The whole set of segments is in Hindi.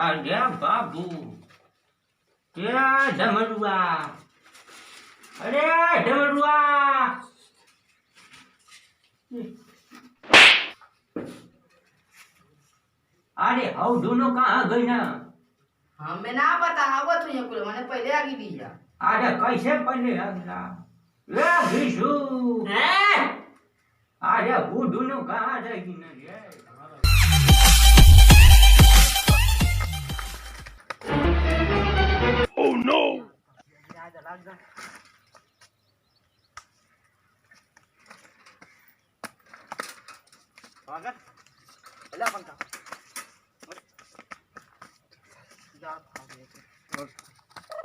अरे बाबू क्या डमरुआ अरे डमरुआ अरे हाउ दोनों कहाँ गई ना हमें ना पता आवत हुई कुल मैंने पहले आगे दी जा अरे कैसे पहले अगला रे घिसू अरे वो दोनों कहाँ जाएगी ना रे Oh no!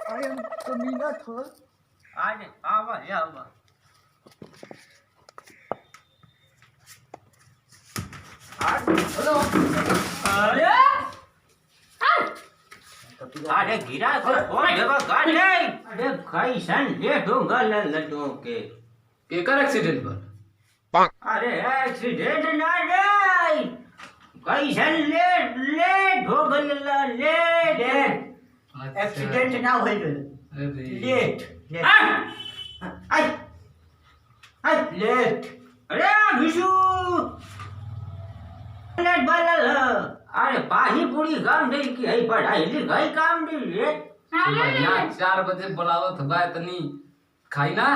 I am Terminator. अरे आवा ले आवा हेलो अरे अरे गिरा को कौन जगह गाड़ी अरे कैसन लेट हो गल लड्डू के केकर एक्सीडेंट पर अरे एक्सीडेंट ना रे कैसन लेट लेट हो गल लेट एक्सीडेंट ना होई गेल लेट आई आई लेट अरे विशु लेट बलल अरे पानी पूरी काम दे की है पढ़ाई लिखाई काम दे रे यहाँ 4 बजे बुलावत बा इतनी खाई ना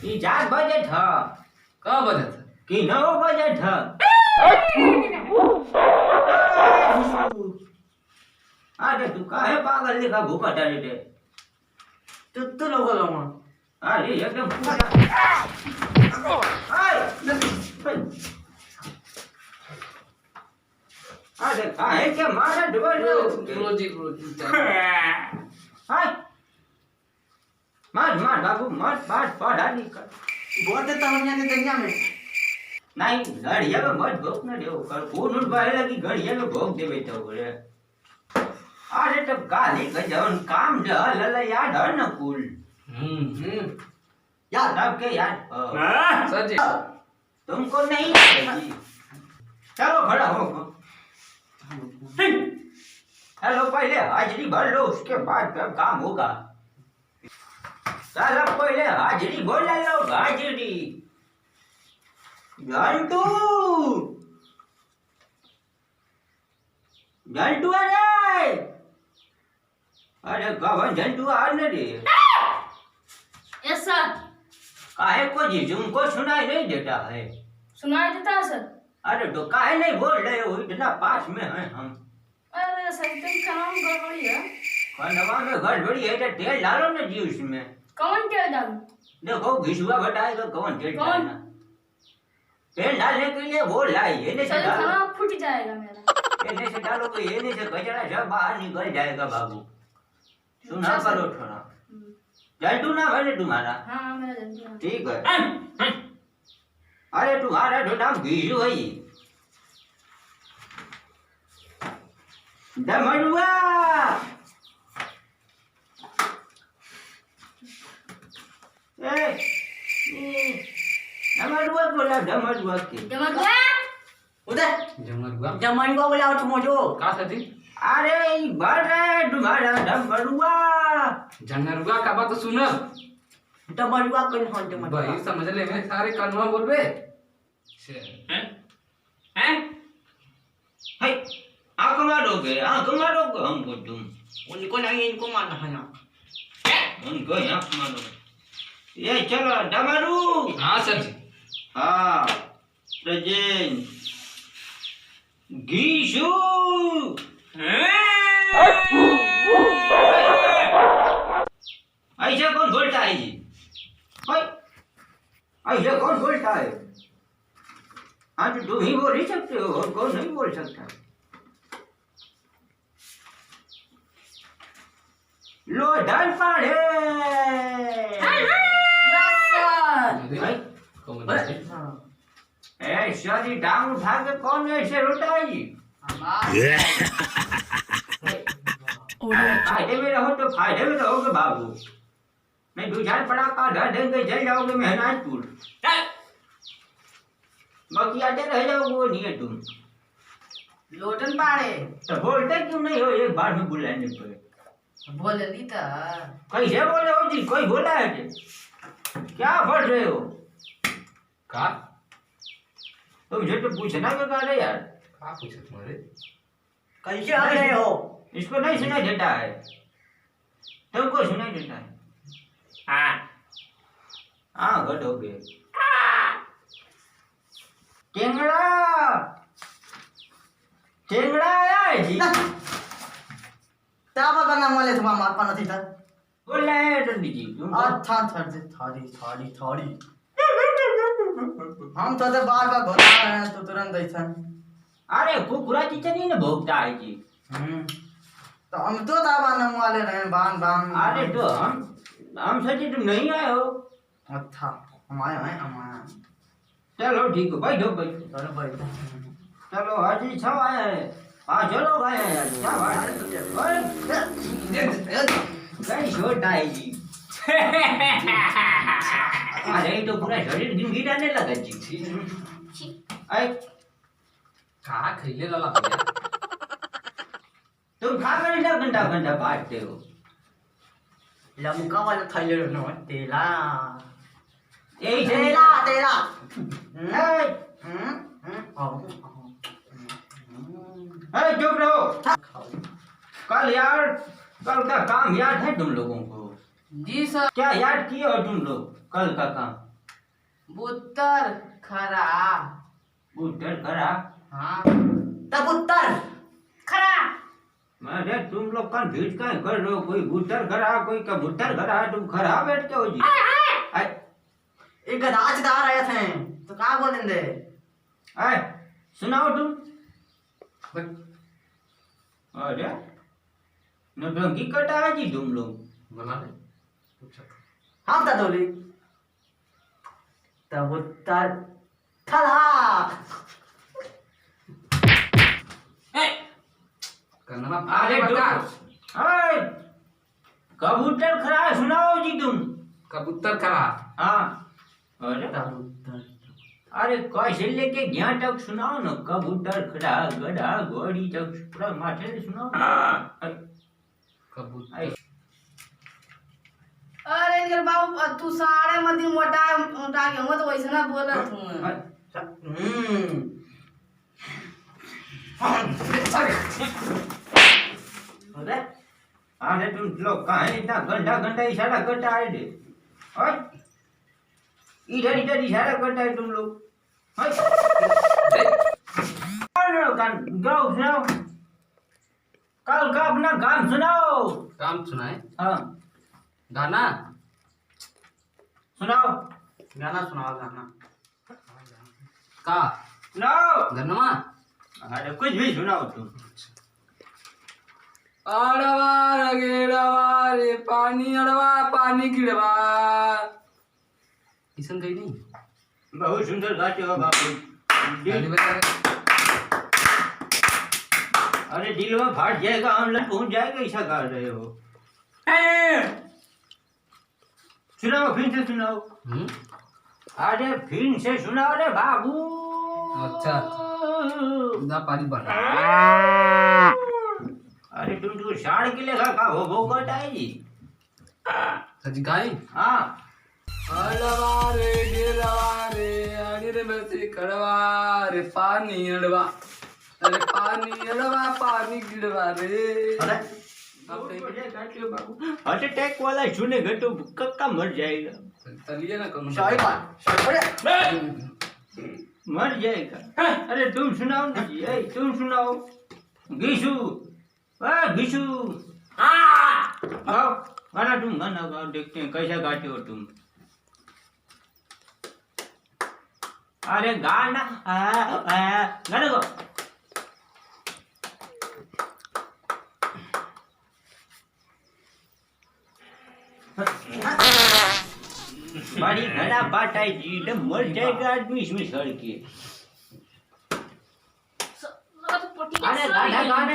ई 4 बजे था कब बजे था कि 9 बजे था अरे तू काहे पागल लिखा भूखा डाली दे तू लोग लमा अरे एकदम पूरा अरे काहे के मारा डबल रोजी हाय मार मार बाबू मार मार पढ़ा निकल बहुत तमन्या ने दुनिया में नहीं घड़िया में मत भोग न देव कर कौन उठ बाहे लगी घड़िया में भोग देवे तो बोले अरे तो गाली का जवन काम दे लला याद है न कुल याद आपके याद सर जी तुमको नहीं आएगी चलो खड़ा हो हेलो पहले हाजिरी भर लो उसके बाद फिर काम होगा चलो पहले हाजिरी भर लो हाजिरी घंटू घंटू अरे अरे कवन घंटू आ न रे यस सर काहे को जी तुमको सुनाई नहीं देता है सुनाई देता है सर अरे तो काहे नहीं बोल रहे हो इतना पास में हैं हम अरे सर तुम काम गड़बड़ी है खानवा में गड़बड़ी है तो तेल डालो ना जी उसमें कौन तेल डालूं देखो घिसुआ बताएगा कौन तेल कौन? डालना तेल डालने के लिए बोल लाई ये नहीं से सर डालो खाना फूट जाएगा मेरा ये नहीं से डालोगे ये नहीं से कचरा सब बाहर निकल जाएगा बाबू सुना अच्छा, करो थोड़ा जल्टू ना भले तुम्हारा हाँ मेरा जल्दी हाँ। ठीक है अरे तुम्हारा तो नाम घिसू है ये डमरुआ डमरुआ बोला डमरुआ के जमरुआ उधर जमरुआ जमरुआ बोला उठ मोजो का सर जी अरे ये बढ़ रहा है तुम्हारा डमरुआ जंगरुआ का बात तो सुनब डमरुआ कौन हो डमरुआ भाई समझ ले मैं सारे कानवा बोलबे हैं हैं हाय आंख मारोगे हमको तुम उनको नहीं इनको मारना है ना उनको आंख मारो ये चलो डमरू हाँ सर जी हाँ प्रजेन घीशू ऐसा कौन बोलता है जी ऐसा कौन बोलता है हाँ तो तुम ही बोल ही सकते हो और कौन नहीं बोल सकता लो डर पड़े यस सर कौन बस। है ऐसा जी टांग उठा के कौन ऐसे रोता है जी फायदे में रहो तो फायदे में रहोगे बाबू मैं दो चार पड़ाका धर देंगे जल जाओगे मेहनाजपुर बाकी आते रह जाओगे वो नहीं है तुम लोटन पाड़े तो बोलते क्यों नहीं हो एक बार में बुलाने पे? बोल दी था कैसे बोले हो जी? कोई बोला है जी? क्या पढ़ रहे हो? का मुझे तो पूछना बेकार है यार। का पूछे तुम्हारे? कैसे आ रहे हो? इसको नहीं सुनाई देता है, तुमको सुनाई देता है। हाँ गट हो गए। टेंगड़ा टेंगड़ा आया है जी। ताबा करना मोले तुम मार पाना थी था बोल रहे हैं टंडी जी तुम। अच्छा थर्डी थर्डी थर्डी थर्डी हम तो बार का घोड़ा रहे हैं तो तुरंत ऐसा अरे कुकुरा चीचा नहीं ना भोगता है जी। तो हम तो ताबा न वाले रहे बान बान अरे तो हम सोचे तुम नहीं आए हो। अच्छा हम आए हैं हम आए चलो ठीक है बैठो बैठो। चलो भाई चलो हाजी सब आए हैं। हाँ चलो आए हैं यार क्या बात है। कहीं छोटा है जी। अरे तो पूरा शरीर गिराने लगा जी। अरे का खैले लाला भैया तुम खा कर ना घंटा घंटा बांटते हो। लमका वाला थैले नो तेला यही से तेला तेला चुप रहो। कल यार कल का काम याद है तुम लोगों को? जी सर क्या याद किए हो तुम लोग कल का काम? बुत्तर खरा बूटर खरा। हाँ तब उत्तर खरा अरे तुम लोग कंफ्यूज कहीं कर रहे हो? कोई बूटर खरा कोई कबूतर खरा, तुम खरा बैठते हो जी। एक राजदार आए थे तो क्या बोलेंगे आए सुनाओ तुम। अरे नौटंकी कटा है जी तुम लोग। बना ले पूछा हम तो दोली तब उत्तर खरा कन्ना अरे बता अरे कबूतर खरा सुनाओ जी तुम। कबूतर करा हाँ अरे तब उत्तर अरे कैसे लेके यहाँ तक सुनाओ ना। कबूतर खरा गधा घोड़ी तक पूरा माथे से सुनाओ। कबूतर अरे इनकर बाबू तू सारे मदी मोटा मोटा के मत वैसे ना बोलत हूं। अरे अरे तुम लोग कहाँ इतना घंटा घंटा इशारा करता है रे? और इधर इधर इशारा करता है तुम लोग। गाओ सुनाओ कल का अपना काम सुनाओ। काम सुनाए हाँ गाना सुनाओ गाना सुनाओ गाना का सुनाओ। गन्नमा अरे कुछ भी सुनाओ तुम। अड़वा रगेड़वा रे पानी अड़वा पानी गिरवा इसन कहीं नहीं बहुत सुंदर गाते हो बापू। गाली बजा अरे दिल में फाट जाएगा, ऑनलाइन पहुंच जाएगा, ऐसा गा रहे हो। सुनाओ फिर से सुनाओ। अरे फिर से सुनाओ रे बाबू। अच्छा ना पानी बढ़ा अरे तुम तो साड़ के लेखा का हो करता है जी। सच गाई हाँ अड़वा रे गिरवा रे अड़ी रे बसी कड़वा रे पानी अड़वा अरे पानी अड़वा पानी गिरवा रे अरे हार्ट अटैक वाला सुनेगा तो कक्का मर जाएगा। चलिए ना कौन शाही बात मर जाएगा। अरे तुम सुनाओ ना जी। तुम सुनाओ घिसू घिसू गाओ गाना। तुम गाना गाओ, देखते हैं कैसा गाते हो तुम। अरे गाना गाना गाओ। बड़ी घना बात है जी। मर जाएगा आदमी इसमें सड़ के। अरे गाना गाना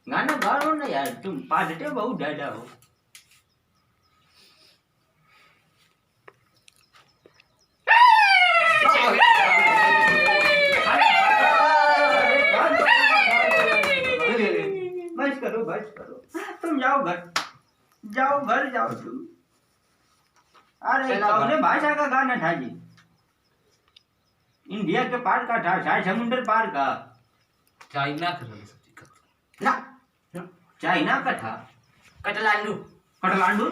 गाना गाओ ना यार। तुम पाटते बहुत ज्यादा हो। बस करो तुम जाओ घर जाओ तुम। अरे चलो कौन घर। भाषा का गाना था जी? इंडिया के पार का था, शायद समुद्र पार का। चाइना के रहे सच्ची का ना चाइना का था। कटलांडू कटलांडू।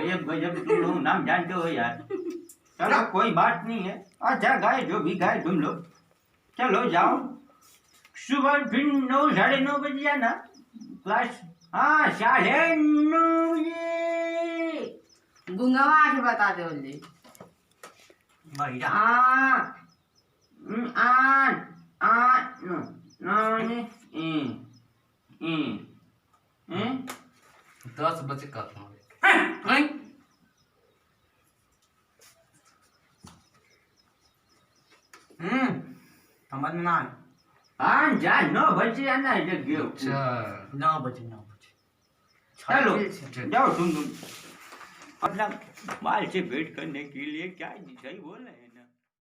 ये गजब तुम लोग नाम जानते हो यार। चलो कोई बात नहीं है। अच्छा गाए जो भी गाए तुम लोग, चलो जाओ। सुबह फिर 9 साढ़े 9 बजे जाना क्लास। हाँ 9:30 बजे। गुंगवा के बता दे बोले। बढ़िया नो 10 बजे का था समझ में ना आए। हाँ जा 9 बजे आना है जग। अच्छा 9 बजे चलो अच्छा। जाओ तुम अपना बाल से भेंट करने के लिए क्या सही बोल रहे हैं।